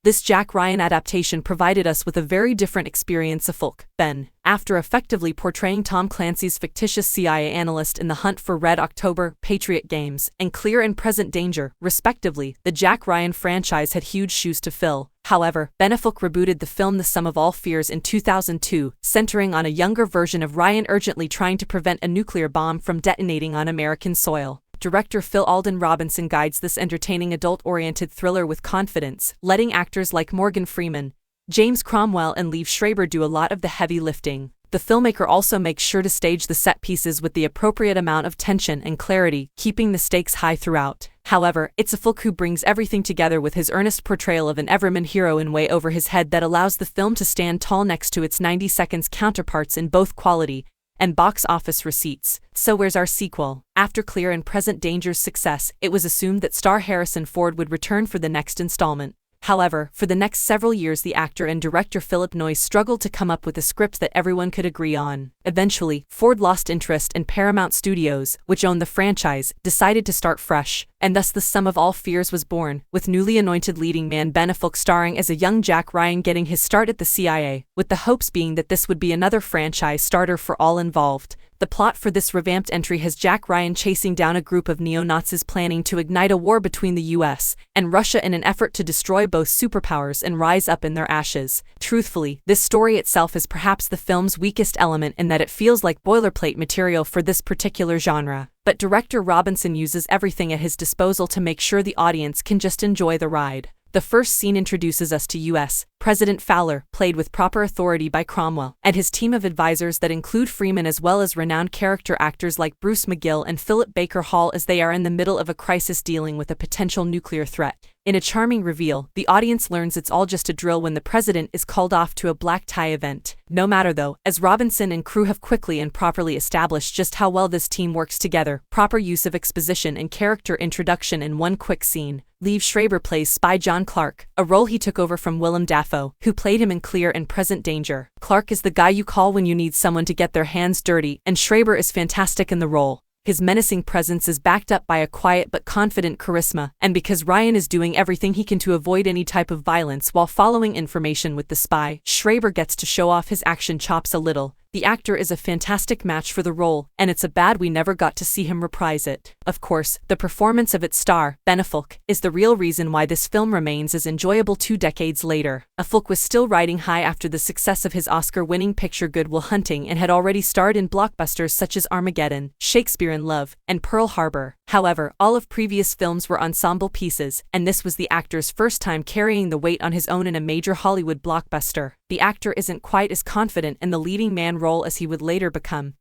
this Jack Ryan adaptation provided us with a very different experience of Fulk. Ben, after effectively portraying Tom Clancy's fictitious CIA analyst in The Hunt for Red October, Patriot Games, and Clear and Present Danger, respectively, the Jack Ryan franchise had huge shoes to fill. However, Ben Affleck rebooted the film The Sum of All Fears in 2002, centering on a younger version of Ryan urgently trying to prevent a nuclear bomb from detonating on American soil. Director Phil Alden Robinson guides this entertaining adult-oriented thriller with confidence, letting actors like Morgan Freeman, James Cromwell and Liev Schreiber do a lot of the heavy lifting. The filmmaker also makes sure to stage the set pieces with the appropriate amount of tension and clarity, keeping the stakes high throughout. However, it's a Fulk who brings everything together with his earnest portrayal of an everyman hero in way over his head that allows the film to stand tall next to its 90 seconds counterparts in both quality and box office receipts. So where's our sequel? After Clear and Present Danger's success, it was assumed that star Harrison Ford would return for the next installment. However, for the next several years the actor and director Philip Noyce struggled to come up with a script that everyone could agree on. Eventually, Ford lost interest and Paramount Studios, which owned the franchise, decided to start fresh, and thus The Sum of All Fears was born, with newly anointed leading man Ben Affleck starring as a young Jack Ryan getting his start at the CIA, with the hopes being that this would be another franchise starter for all involved. The plot for this revamped entry has Jack Ryan chasing down a group of neo-Nazis planning to ignite a war between the US and Russia in an effort to destroy both superpowers and rise up in their ashes. Truthfully, this story itself is perhaps the film's weakest element in that it feels like boilerplate material for this particular genre. But director Robinson uses everything at his disposal to make sure the audience can just enjoy the ride. The first scene introduces us to U.S. President Fowler, played with proper authority by Cromwell, and his team of advisors that include Freeman as well as renowned character actors like Bruce McGill and Philip Baker Hall as they are in the middle of a crisis dealing with a potential nuclear threat. In a charming reveal, the audience learns it's all just a drill when the president is called off to a black tie event. No matter though, as Robinson and crew have quickly and properly established just how well this team works together, proper use of exposition and character introduction in one quick scene. Liev Schreiber plays Spy John Clark, a role he took over from Willem Dafoe, who played him in Clear and Present Danger. Clark is the guy you call when you need someone to get their hands dirty, and Schreiber is fantastic in the role. His menacing presence is backed up by a quiet but confident charisma, and because Ryan is doing everything he can to avoid any type of violence while following information with the spy, Schreiber gets to show off his action chops a little. The actor is a fantastic match for the role, and it's a bad we never got to see him reprise it. Of course, the performance of its star, Ben Affleck, is the real reason why this film remains as enjoyable 2 decades later. Affleck was still riding high after the success of his Oscar-winning picture Good Will Hunting and had already starred in blockbusters such as Armageddon, Shakespeare in Love, and Pearl Harbor. However, all of previous films were ensemble pieces, and this was the actor's first time carrying the weight on his own in a major Hollywood blockbuster. The actor isn't quite as confident in the leading man role as he would later become.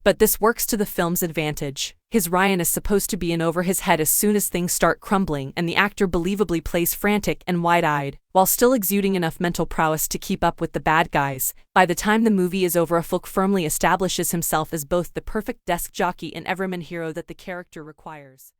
But this works to the film's advantage. His Ryan is supposed to be in over his head as soon as things start crumbling, and the actor believably plays frantic and wide-eyed, while still exuding enough mental prowess to keep up with the bad guys. By the time the movie is over, Affleck firmly establishes himself as both the perfect desk jockey and everyman hero that the character requires.